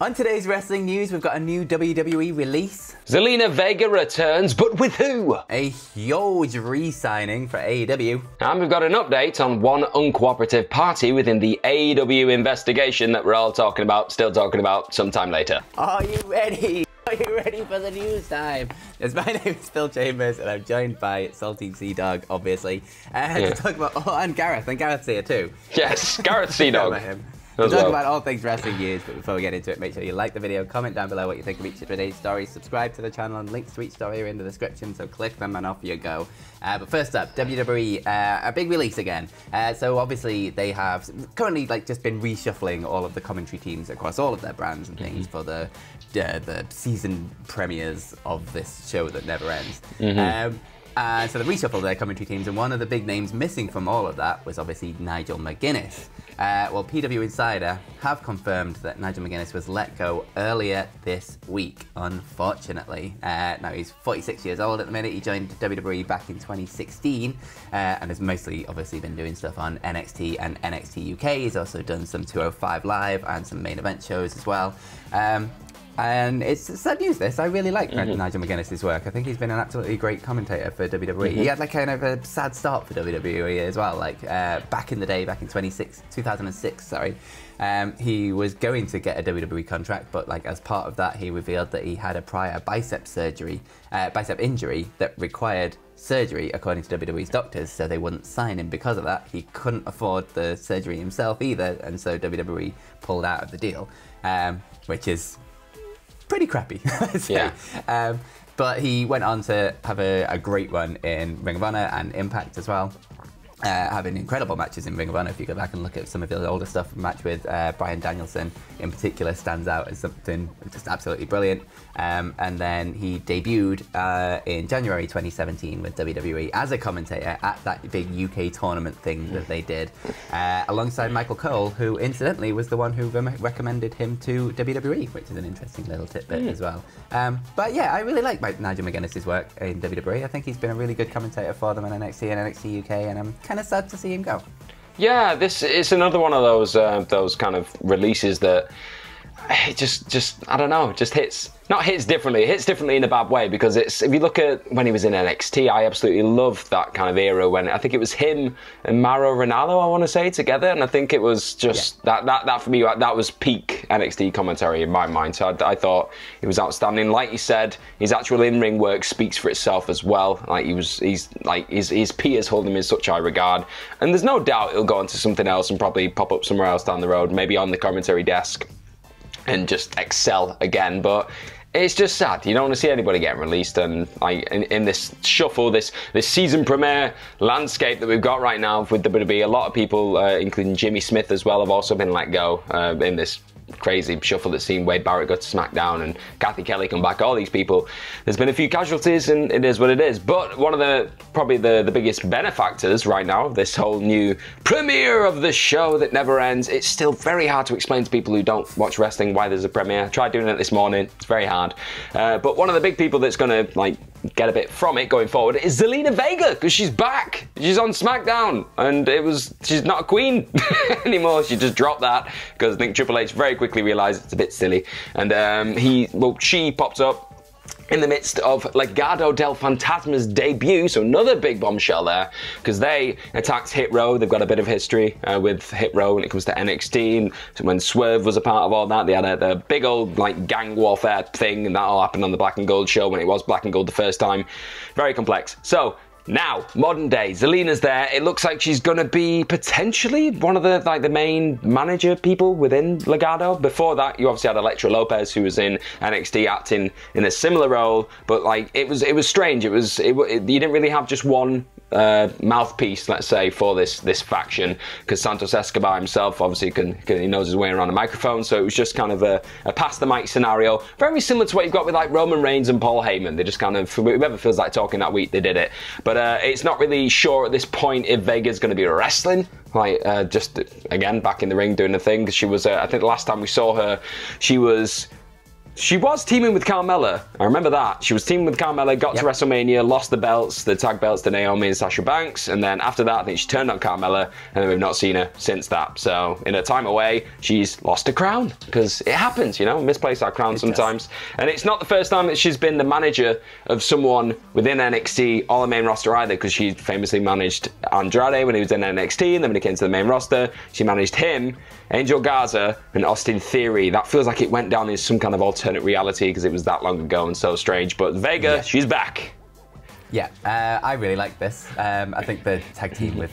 On today's wrestling news, we've got a new WWE release. Zelina Vega returns, but with who? A huge re-signing for AEW. And we've got an update on one uncooperative party within the AEW investigation that we're all talking about, still talking about, sometime later. Are you ready? Are you ready for the news time? Yes, my name is Phil Chambers and I'm joined by Salty Sea Dog, obviously. To talk about, and Gareth's here too. Yes, Gareth Sea Dog. We'll talk about all things wrestling news, but before we get into it, make sure you like the video, comment down below what you think of each of today's stories, subscribe to the channel, and links to each story are in the description, so click them and off you go. But first up, WWE, a big release again. So obviously they have currently just been reshuffling all of the commentary teams across all of their brands and things for the season premieres of this show that never ends. So they reshuffled their commentary teams, and one of the big names missing from all of that was obviously Nigel McGuinness. Well, PW Insider have confirmed that Nigel McGuinness was let go earlier this week, unfortunately. Now, he's 46 years old at the minute. He joined WWE back in 2016 and has mostly obviously been doing stuff on NXT and NXT UK. He's also done some 205 Live and some main event shows as well. And it's sad news, this. I really like Nigel McGuinness' work. I think he's been an absolutely great commentator for WWE. He had kind of a sad start for WWE as well. Back in the day, back in 2006, sorry. He was going to get a WWE contract, but as part of that, he revealed that he had a prior bicep injury that required surgery, according to WWE's doctors, so they wouldn't sign him because of that. He couldn't afford the surgery himself either, and so WWE pulled out of the deal, which is pretty crappy. But he went on to have a great run in Ring of Honor and Impact as well. Having incredible matches in Ring of Honor. If you go back and look at some of the older stuff, a match with Bryan Danielson in particular stands out as something just absolutely brilliant. And then he debuted in January 2017 with WWE as a commentator at that big UK tournament thing that they did, alongside Michael Cole, who incidentally was the one who recommended him to WWE, which is an interesting little tidbit as well. But yeah, I really like Nigel McGuinness' work in WWE. I think he's been a really good commentator for them in NXT and NXT UK, and I'm kind of sad to see him go. Yeah, this is another one of those kind of releases that it just I don't know, just hits differently. It hits differently in a bad way, because if you look at when he was in NXT, I absolutely loved that kind of era when I think it was him and Mauro Ranallo, I want to say, together, and I think it was just that for me, that was peak NXT commentary in my mind. So I thought he was outstanding. Like you said, his actual in-ring work speaks for itself as well. His peers hold him in such high regard, and there's no doubt he'll go on to something else and probably pop up somewhere else down the road, maybe on the commentary desk, and just excel again. But it's just sad. You don't want to see anybody getting released, and in this shuffle, this season premiere landscape that we've got right now with WWE, a lot of people, including Jimmy Smith as well, have also been let go in this crazy shuffle that's seen Wade Barrett go to SmackDown and Kathy Kelly come back. All these people, there's been a few casualties, and it is what it is. But one of probably the biggest benefactors right now of this whole new premiere of the show that never ends, it's still very hard to explain to people who don't watch wrestling why there's a premiere. I tried doing it this morning, it's very hard. But one of the big people that's going to get a bit from it going forward is Zelina Vega, because she's back. She's on SmackDown, and she's not a queen anymore. She just dropped that because I think Triple H very quickly realised it's a bit silly, and she popped up in the midst of Legado del Fantasma's debut, so another big bombshell there, because they attacked Hit Row. They've got a bit of history with Hit Row when it comes to NXT, and so when Swerve was a part of all that, they had a big old gang warfare thing, and that all happened on the Black and Gold show when it was Black and Gold the first time. Very complex. So now, modern day, Zelina's there. It looks like she's going to be potentially one of the main manager people within Legado. Before that, you obviously had Elektra Lopez, who was in NXT acting in a similar role, but it was strange. You didn't really have just one mouthpiece, let's say, for this faction, because Santos Escobar himself obviously he knows his way around a microphone, so it was just kind of a pass the mic scenario, very similar to what you've got with Roman Reigns and Paul Heyman. They just kind of, whoever feels like talking that week, they did it. But it's not really sure at this point if Vega's going to be wrestling, just again back in the ring doing the thing, because she was I think the last time we saw her, she was She was teaming with Carmella. I remember that. She was teaming with Carmella, got to WrestleMania, lost the belts, the tag belts to Naomi and Sasha Banks, and then after that, I think she turned on Carmella, and we've not seen her since that. So in her time away, she's lost a crown, because it happens, you know, misplace our crown sometimes. And it's not the first time that she's been the manager of someone within NXT or the main roster either, because she famously managed Andrade when he was in NXT, and then when he came to the main roster, she managed him, Angel Garza, and Austin Theory. That feels like it went down in some kind of alternate reality because it was that long ago and so strange. But Vega, she's back. Yeah, I really like this. I think the tag team with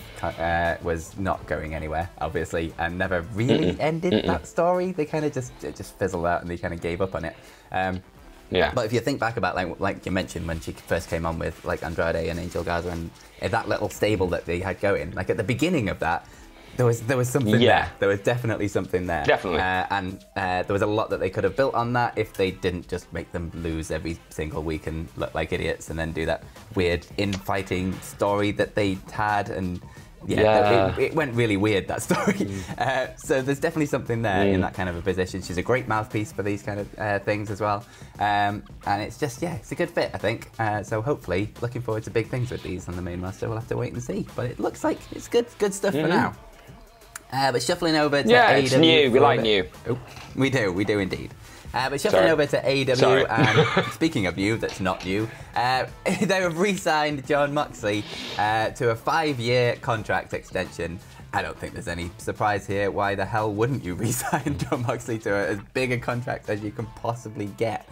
was not going anywhere, obviously, and never really ended that story. They kind of just fizzled out and they kind of gave up on it. Yeah. But if you think back about like you mentioned when she first came on with like Andrade and Angel Garza and that little stable that they had going, like at the beginning of that, there was something there. There was definitely something there. Definitely. And there was a lot that they could have built on that if they didn't just make them lose every single week and look like idiots and then do that weird infighting story that they had. And it went really weird, that story. So there's definitely something there in that kind of a position. She's a great mouthpiece for these kind of things as well. And it's just, it's a good fit, I think. So hopefully, looking forward to big things with these on the main roster. We'll have to wait and see. But it looks like it's good stuff for now. But shuffling over to AEW. It's new. We like new. Oh, we do indeed. But shuffling over to AEW, and speaking of new, that's not new, they have re-signed Jon Moxley to a 5-year contract extension. I don't think there's any surprise here. Why the hell wouldn't you re-sign Jon Moxley to as big a contract as you can possibly get?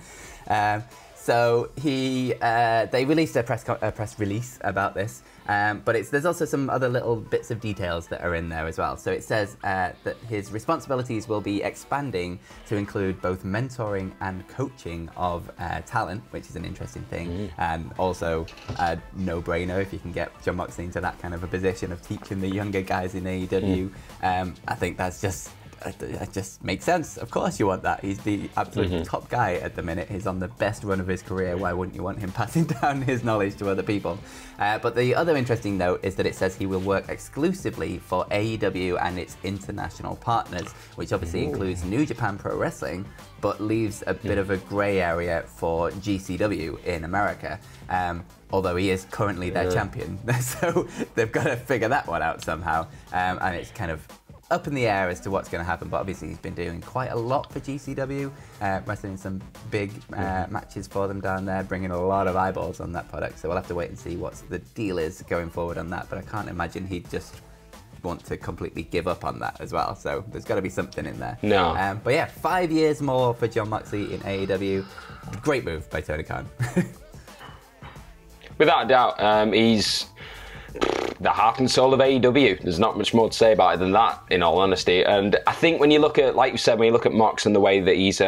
So they released a press release about this, but there's also some other little bits of details that are in there as well. So it says that his responsibilities will be expanding to include both mentoring and coaching of talent, which is an interesting thing, and also a no-brainer if you can get Jon Moxley into that kind of a position of teaching the younger guys in AEW. I think that's just... It just makes sense. Of course you want that. He's the absolute top guy at the minute. He's on the best run of his career. Why wouldn't you want him passing down his knowledge to other people? But the other interesting note is that it says he will work exclusively for AEW and its international partners, which obviously includes New Japan Pro Wrestling, but leaves a bit of a grey area for GCW in America. Although he is currently their champion. So they've got to figure that one out somehow. And it's kind of up in the air as to what's going to happen, but obviously he's been doing quite a lot for GCW, wrestling in some big matches for them down there, bringing a lot of eyeballs on that product. So we'll have to wait and see what the deal is going forward on that, but I can't imagine he'd just want to completely give up on that as well. So there's got to be something in there. No. But yeah, 5 years more for Jon Moxley in AEW. Great move by Tony Khan. Without a doubt, he's the heart and soul of AEW. There's not much more to say about it than that, in all honesty. And I think when you look at, like you said, when you look at Mox and the way that he's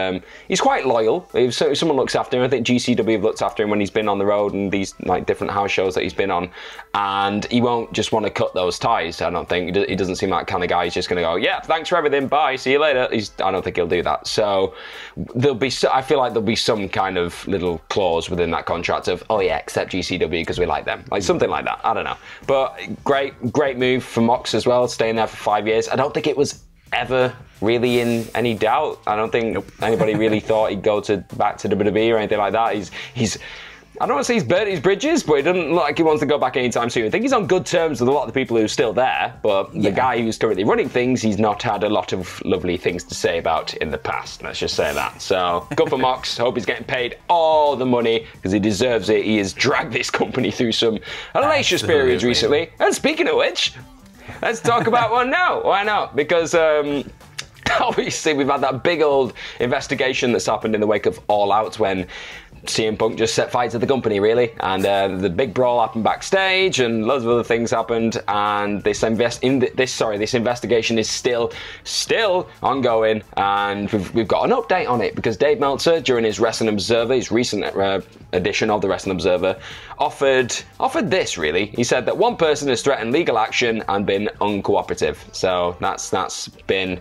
quite loyal. If someone looks after him, I think GCW have looked after him when he's been on the road and these like different house shows that he's been on. And he won't just want to cut those ties, I don't think. He doesn't seem like the kind of guy who's just going to go, yeah, thanks for everything, bye, see you later. I don't think he'll do that. So I feel like there'll be some kind of little clause within that contract of, oh yeah, accept GCW because we like them. Like something like that. I don't know. But great move for Mox as well, staying there for 5 years. I don't think it was ever really in any doubt. I don't think anybody really thought he'd go back to WWE or anything like that. He's I don't want to say he's burnt his bridges, but he doesn't look like he wants to go back anytime soon. I think he's on good terms with a lot of the people who are still there, but the guy who's currently running things, he's not had a lot of lovely things to say about in the past. Let's just say that. So, good for Mox. Hope he's getting paid all the money, because he deserves it. He has dragged this company through some hellacious periods recently. And speaking of which, let's talk about one now. Why not? Because obviously we've had that big old investigation that's happened in the wake of All Out when CM Punk just set fire to the company, really, and the big brawl happened backstage, and loads of other things happened. And this investigation is still ongoing, and we've got an update on it because Dave Meltzer, during his Wrestling Observer, his recent edition of the Wrestling Observer, offered this. Really, he said that one person has threatened legal action and been uncooperative. So that's been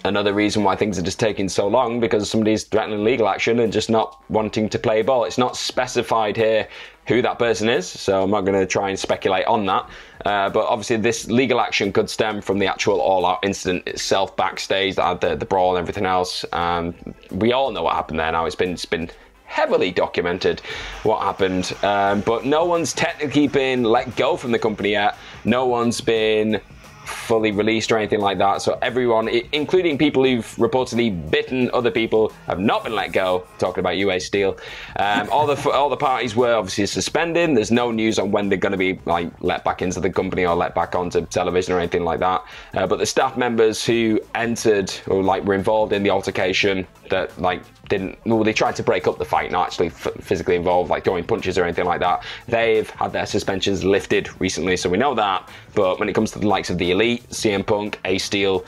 another reason why things are just taking so long, because somebody's threatening legal action and just not wanting to play ball. It's not specified here who that person is, so I'm not going to try and speculate on that. But obviously this legal action could stem from the actual all-out incident itself backstage, that had the brawl and everything else. We all know what happened there now. It's been heavily documented what happened, but no one's technically been let go from the company yet. No one's been fully released or anything like that, so everyone, including people who've reportedly bitten other people, have not been let go. Talking about UA Steel, all the parties were obviously suspended. There's no news on when they're going to be like let back into the company or let back onto television or anything like that. But the staff members who entered or like were involved in the altercation that like they tried to break up the fight, not actually physically involved, like throwing punches or anything like that. They've had their suspensions lifted recently, so we know that. But when it comes to the likes of the Elite, CM Punk, A-Steel,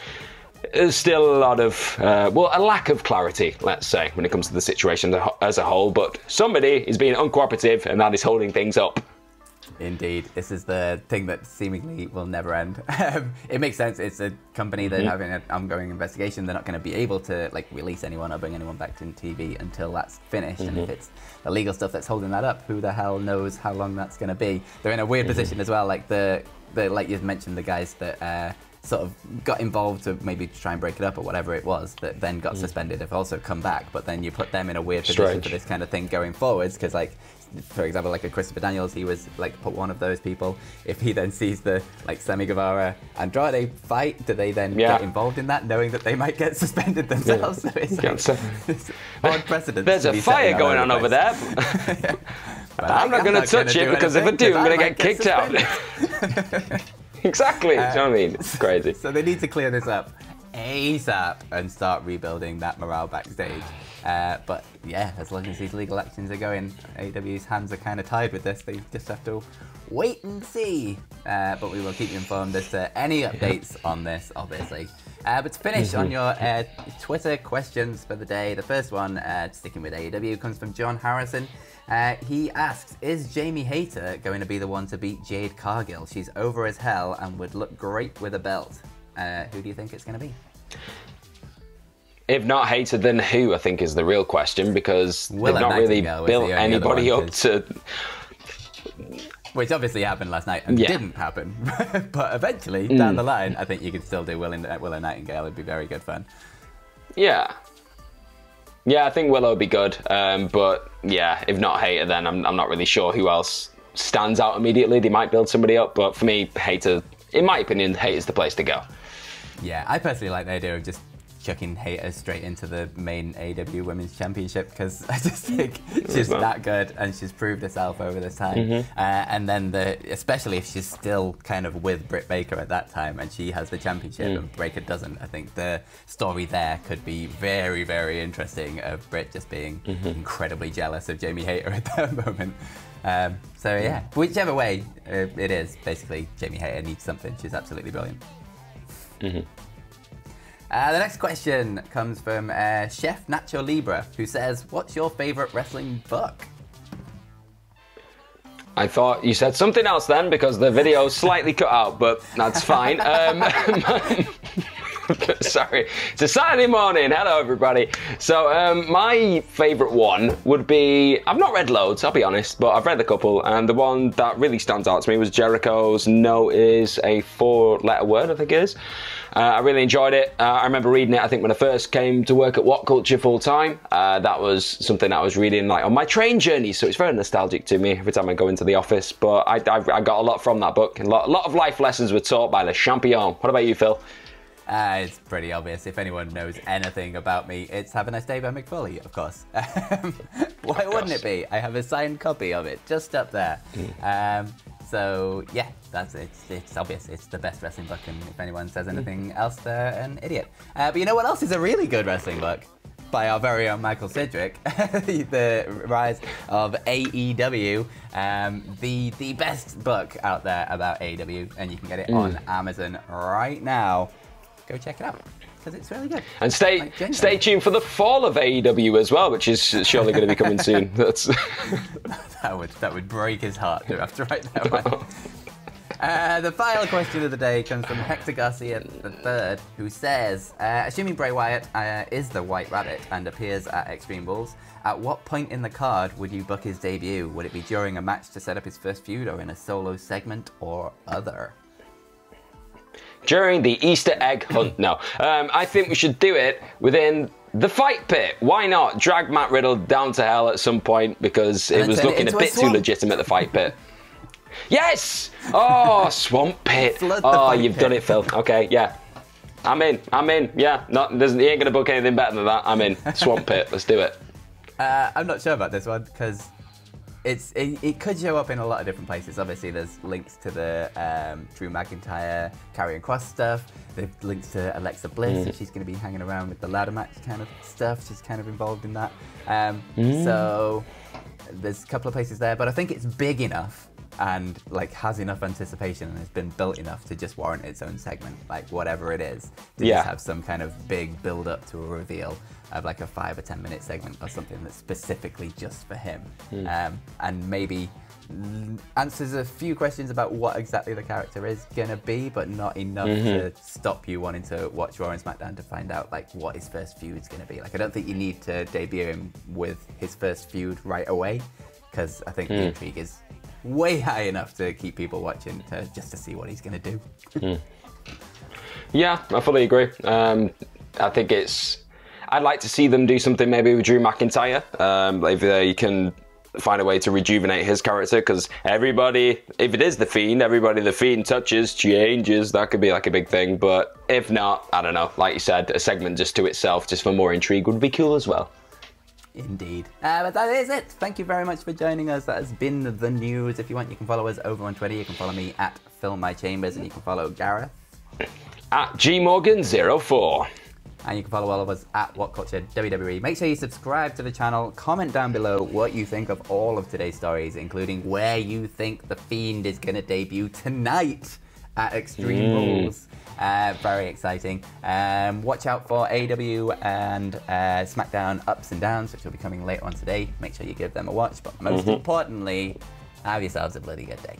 there's still a lot of, a lack of clarity, let's say, when it comes to the situation as a whole. But somebody is being uncooperative, and that is holding things up. Indeed, this is the thing that seemingly will never end. It makes sense. It's a company that's having an ongoing investigation. They're not going to be able to like release anyone or bring anyone back to TV until that's finished. And if it's the legal stuff that's holding that up, who the hell knows how long that's going to be? They're in a weird position as well. Like the like you mentioned, the guys that sort of got involved to maybe try and break it up or whatever it was, that then got suspended, have also come back. But then you put them in a weird position for this kind of thing going forwards, because like, for example, like a Christopher Daniels, he was like put one of those people. If he then sees the like Sammy Guevara Andrade fight, do they then get involved in that, knowing that they might get suspended themselves? So it's like, it's odd precedent. There's a fire going on over there. But I'm not going to touch it, because if I do, I'm going to get kicked out. Exactly. Do you know what I mean? It's crazy. So they need to clear this up ASAP and start rebuilding that morale backstage. But yeah, as long as these legal actions are going, AEW's hands are kind of tied with this. They just have to wait and see. But we will keep you informed as to any updates on this, obviously. But to finish on your Twitter questions for the day, the first one, sticking with AEW, comes from John Harrison. He asks, is Jamie Hayter going to be the one to beat Jade Cargill? She's over as hell and would look great with a belt. Who do you think it's going to be? If not Hayter, then who, I think, is the real question, because they've not really built anybody up to... Which obviously happened last night and didn't happen. But eventually, down the line, I think you could still do Willow Nightingale. It'd be very good fun. Yeah. Yeah, I think Willow would be good. But yeah, if not Hayter, then I'm not really sure who else stands out immediately. They might build somebody up, but for me, Hayter, in my opinion, Hayter's the place to go. Yeah, I personally like the idea of just chucking Hayter straight into the main AEW Women's Championship, because I just think she's that good and she's proved herself over this time. And then especially if she's still kind of with Britt Baker at that time and she has the championship and Baker doesn't, I think the story there could be very, very interesting, of Britt just being incredibly jealous of Jamie Hayter at that moment. So yeah, whichever way it is, basically Jamie Hayter needs something. She's absolutely brilliant. The next question comes from Chef Nacho Libra, who says, what's your favourite wrestling book? I thought you said something else then, because the video slightly cut out, but that's fine. Sorry, it's a Saturday morning. Hello, everybody. So my favourite one would be, I've not read loads, I'll be honest, but I've read a couple, and the one that really stands out to me was Jericho's No is a 4-letter word, I think it is. I really enjoyed it. I remember reading it, I think, when I first came to work at WhatCulture full time. That was something I was reading like on my train journey, so it's very nostalgic to me every time I go into the office. But I got a lot from that book, and a lot of life lessons were taught by the champion. What about you, Phil? It's pretty obvious. If anyone knows anything about me, it's Have a Nice Day by Mick Foley, of course. Why wouldn't it be? I have a signed copy of it just up there. So yeah, it's obvious. It's the best wrestling book, and if anyone says anything else, they're an idiot. But you know what else is a really good wrestling book? By our very own Michael Sidgwick, The Rise of AEW, the best book out there about AEW, and you can get it on Amazon right now. Go check it out, because it's really good. And stay tuned for the fall of AEW as well, which is surely going to be coming soon. That's that would break his heart to have to write that one. The final question of the day comes from Hector Garcia III, who says, assuming Bray Wyatt is the White Rabbit and appears at Extreme Rules, at what point in the card would you book his debut? Would it be during a match to set up his first feud, or in a solo segment, or other? During the Easter egg hunt, no. I think we should do it within the fight pit. Why not? Drag Matt Riddle down to hell at some point, because it was looking a bit too legitimate, the fight pit. Yes! Oh, swamp pit. Oh, you've done it, Phil. Okay, yeah. I'm in. Yeah, he ain't going to book anything better than that. I'm in. Swamp pit. Let's do it. I'm not sure about this one, because it could show up in a lot of different places. Obviously, there's links to the Drew McIntyre, Karrion Kross stuff. There's links to Alexa Bliss, and she's going to be hanging around with the ladder match kind of stuff. She's kind of involved in that. So there's a couple of places there, but I think it's big enough and like has enough anticipation and has been built enough to just warrant its own segment, like whatever it is, to just have some kind of big build up to a reveal of like a 5 or 10 minute segment or something that's specifically just for him. And maybe answers a few questions about what exactly the character is gonna be, but not enough to stop you wanting to watch Raw and SmackDown to find out like what his first feud's gonna be. Like, I don't think you need to debut him with his first feud right away, because I think the intrigue is way high enough to keep people watching just to see what he's going to do. Yeah, I fully agree. I think I'd like to see them do something maybe with Drew McIntyre. If they can find a way to rejuvenate his character, because everybody, if it is The Fiend, everybody The Fiend touches changes. That could be like a big thing. But if not, I don't know. Like you said, a segment just to itself, just for more intrigue, would be cool as well. Indeed. But that is it. Thank you very much for joining us. That has been the news. If you want, you can follow us over on Twitter. You can follow me at FilmMyChambers, and you can follow Gareth at GMorgan04. And you can follow all of us at WhatCulture WWE. Make sure you subscribe to the channel. Comment down below what you think of all of today's stories, including where you think The Fiend is going to debut tonight at Extreme Rules. Very exciting. Watch out for AEW and SmackDown Ups and Downs, which will be coming later on today. Make sure you give them a watch, but most importantly, have yourselves a bloody good day.